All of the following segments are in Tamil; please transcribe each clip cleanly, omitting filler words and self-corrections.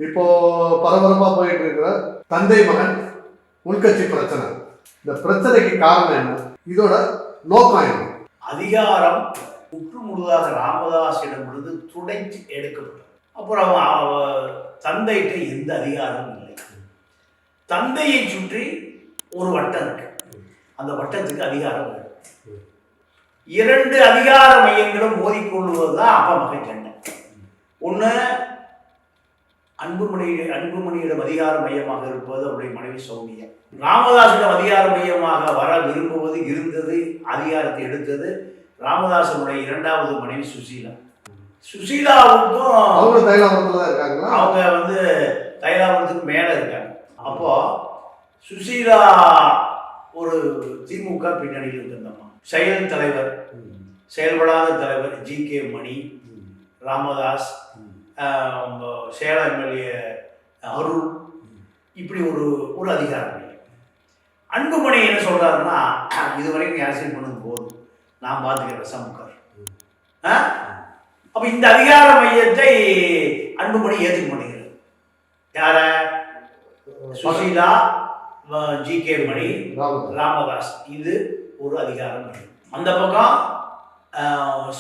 இப்போ பரபரப்பா போயிட்டு இருக்கிற தந்தை மகன் உள்கட்சி பிரச்சனை, இந்த பிரச்சனைக்கு காரணம் என்ன, இதோட நோக்கம் என்ன? அதிகாரம் முற்று முழுதாக ராமதாஸிடமிருந்து துடைத்து எடுக்கப்பட்டது. அப்புறம் தந்தைகிட்ட எந்த அதிகாரமும் இல்லை. தந்தையை சுற்றி ஒரு வட்டம் இருக்கு, அந்த வட்டத்துக்கு அதிகாரம் இல்லை. 2 அதிகார மையங்களும் மோதிக்கொள்வதுதான் அப்பா மகன் சண்டை. ஒன்று அன்புமணியிடம் அதிகார மையமாக இருப்பது அவருடைய மனைவி சௌமியா. ராமதாசிடம் அதிகார மையமாக வர விரும்புவது இருந்தது, அதிகாரத்தை எடுத்தது ராமதாசனுடைய 2வது மனைவி சுசீலா. சுசீலாவுக்கும் அவங்க தைலாபுரத்துக்கு மேல இருக்காங்க. அப்போ சுசீலா ஒரு திமுக பின்னணியில் இருந்தம்மா. செயல்படாத தலைவர் GK மணி, ராமதாஸ், சேலம் எம்எல்ஏ அருள், இப்படி ஒரு அதிகாரம். அன்புமணி என்ன சொல்றாருன்னா, இதுவரைக்கும் அரசியல் பண்ணது போதும், நான் பார்த்துக்கிறேன் சமுக்கார். அப்ப இந்த அதிகார மையத்தை அன்புமணி ஏற்றுக்க மாட்டேங்கிறது. யார? சுசீலா, GK மணி, ராமதாஸ், இது ஒரு அதிகார மையம். அந்த பக்கம்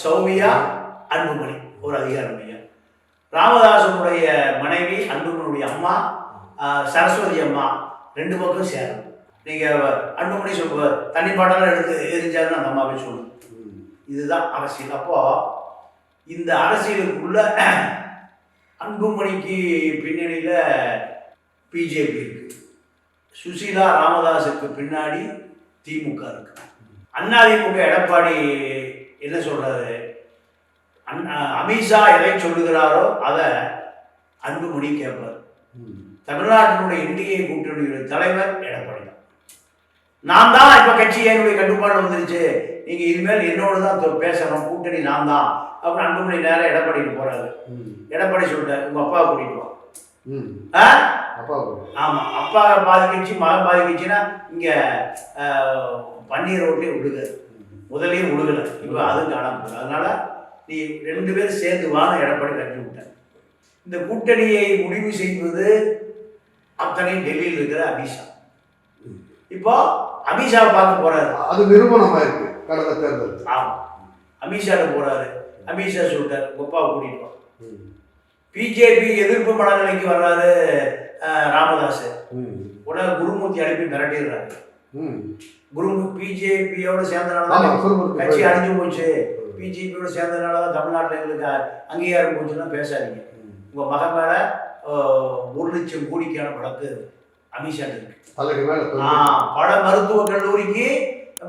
சௌமியா, அன்புமணி ஒரு அதிகார மையம். ராமதாசனுடைய மனைவி அன்புமணியுடைய அம்மா சரஸ்வதி அம்மா 2 பக்கம் சேரும். நீங்க அன்புமணி சொல்ல தண்ணி பாட்டெல்லாம் எடுத்து எரிஞ்சாருன்னு அந்த அம்மாவே சொல்லுங்க. இதுதான் அரசியல். அப்போ இந்த அரசியலுக்குள்ள அன்புமணிக்கு பின்னணியில பிஜேபி இருக்கு, சுசீலா ராமதாஸுக்கு பின்னாடி திமுக இருக்கு. அதிமுக எடப்பாடி என்ன சொல்றாரு, அமித்ஷா எதை சொல்லுகிறாரோ அதை அன்புமணி கேட்பார். தமிழ்நாட்டினுடைய NDA கூட்டணியுடைய தலைவர் எடப்பாடி தான். நான் தான் இப்ப கட்சி என்னுடைய கட்டுப்பாடு வந்துருச்சு, நீங்க இனிமேல் என்னோட தான் பேசணும், கூட்டணி நான் தான் அப்படின்னு அன்புமணி நேரம் எடப்பாடிக்கு போறாரு. எடப்பாடி சொல்லிட்டாரு, உங்க அப்பாவை கூட்டிட்டு வா. ஆமா, அப்பா பாதி கட்சி மகன் பாதி கட்சினா இங்க பன்னீர் ரோட்லயே விடுகாரு, முதலையும் விடுகல, இப்ப அதுவும் காணாம போகுது. அதனால நீ 2 பேரும் சேர்ந்து வான்னு எடப்பாடி கட்டி விட்டார். இந்த கூட்டணியை முடிவு செய்வது அத்தனை டெல்லியில் இருக்கிற அமித்ஷா. இப்போ அமித்ஷாவை பார்க்க போறாரு, அது நிரூபணமா இருக்கு கடந்த தேர்தல். ஆமா, அமித்ஷாவை போறாரு. அமித்ஷா சொல்லிட்டார், கொப்பாவை கூட்டிட்டு வா. பிஜேபி எதிர்ப்பு மனநிலைக்கு வர்றாரு ராமதாஸ். உடனே குருமூர்த்தி அனுப்பி மிரட்டிடுறாரு. பிஜேபியோட சேர்ந்தனால கட்சி அழிஞ்சு போச்சு, பிஜேபியோட சேர்ந்ததுனால தமிழ்நாட்டில் எங்களுக்கு அங்கீகாரம் போச்சுன்னா பேசாதீங்க. உங்க மகன் மேல 1 லட்சம் கோடிக்கான வழக்கு அமித்ஷா இருக்கு. பல மருத்துவக் கல்லூரிக்கு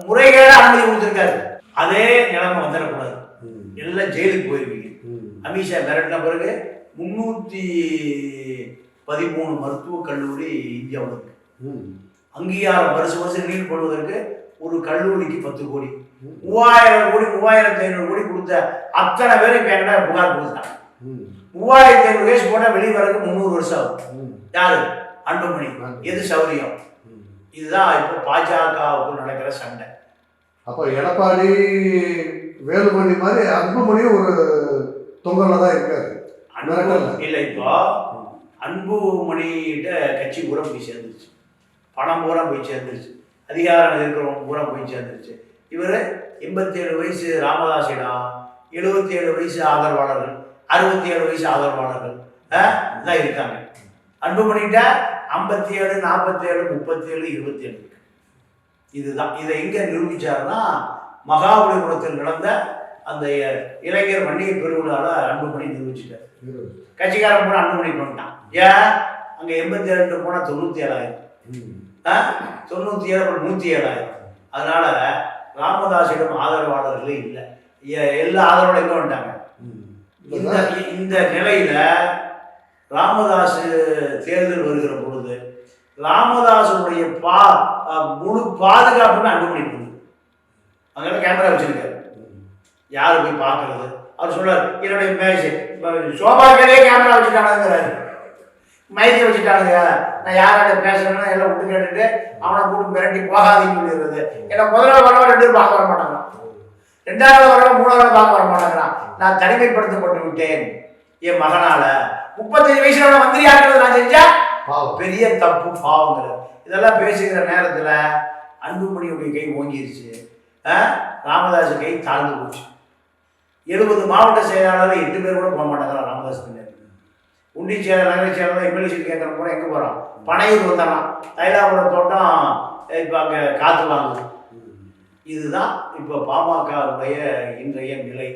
முறைகேட அனுமதி கொடுத்திருக்காரு. அதே நிலைமை வந்துடக்கூடாது, எல்லாம் ஜெயிலுக்கு போயிருவீங்க. அமித்ஷா மிரட்டின பிறகு 313 மருத்துவக் கல்லூரி இந்தியாவில் இருக்கு. அங்கீகாரம் வருஷம் நீட் பண்ணுவதற்கு ஒரு கல்லூரிக்கு 10 கோடி, 3000 கோடி 3500 கோடி கொடுத்த அத்தனை பேரும் இப்ப என்கிட்ட புகார் கொடுத்தாங்க. 3500 கேஸ் போட்டா வெளியே வரதுக்கு 300 வருஷம் ஆகும். யாரு? அன்புமணி. எது சௌரியம்? இதுதான் இப்போ பாஜகவுக்கு நடக்கிற சண்டை. அப்போ எடப்பாடி வேலுமணி மாதிரி அன்புமணியும் ஒரு தொங்கல்ல தான் இருக்காரு. இல்லை, இப்போ அன்புமணிகிட்ட கட்சி பூரா போய் சேர்ந்துருச்சு, பணம் பூரா போய் சேர்ந்துருச்சு, அதிகாரம் இருக்கிறவங்க பூரா போய் சேர்ந்துருச்சு. இவர் 87 வயசு ராமதாஸிடம் 77 வயசு ஆதரவாளர்கள், 67 வயசு ஆதரவாளர்கள் தான் இருக்காங்க. அன்புமணிகிட்ட 57, 47, 37, 27 இருக்கு. இதுதான் இதை எங்க நிரூபிச்சாருன்னா, மகாபலிபுரத்தில் நடந்த அந்த இளைஞர் வண்டிகை பெருவிழால அன்புமணி நிரூபிச்சுட்டார். கட்சிக்காரன் போனா அன்புமணி பண்ணிட்டான். ஏன்? அங்க 87 போனா 97,000, 97 107,000. அதனால ராமதாஸிடம் ஆதரவாளர்களே இல்லை, எல்லா ஆதரவாளர்களும் வந்துட்டாங்க. இந்த நிலையில ராமதாஸ் தேர்தல் வருகிற பொழுது ராமதாஸுடைய முழு பாதுகாப்புன்னு அன்புமணி பண்ணுது. அங்கே கேமரா வச்சிருக்காரு, யாரு போய் பார்க்கறது? அவர் சொல்றாரு, என்னுடைய சோபாக்கிலே கேமரா வச்சுட்டானுங்கிறாரு, மைக்கை வச்சுட்டானுங்க, நான் யார்கிட்ட பேசுறேன்னா எல்லாம் விட்டு கேட்டுட்டு அவனை கூட்டு மிரட்டி போகாதீங்கன்னு சொல்லிடுறது. ஏன்னா முதல்ல வரவா 2 பேரும் பார்க்க வர மாட்டாங்க, 2வது வரவா 3வது பார்க்க வர மாட்டாங்கிறான். நான் தனிமைப்படுத்தப்பட்டு விட்டேன், என் மகனால 35 வயசுல மந்திரி ஆகிறது நான் செஞ்சா பாவம். பெரிய தப்பு பாவங்கிற இதெல்லாம் பேசுகிற நேரத்துல அன்புமணியுடைய கை ஓங்கிருச்சு. ராமதாஸ் கை தாழ்ந்து போச்சு. 70 மாவட்ட செயலாளர் 8 பேர் கூட போக மாட்டாங்க ராமதாஸ் பின்னாடி. உண்டி செயலர், நகர செயலர், எம்எல்ஏ சீட் கேட்கற கூட எங்க போறான்? பனையூர் வந்தானா, தைலாபுரம் தோட்டம் இப்ப அங்க காத்து வாங்குது. இதுதான் இப்ப பாமகவுடைய இன்றைய நிலை.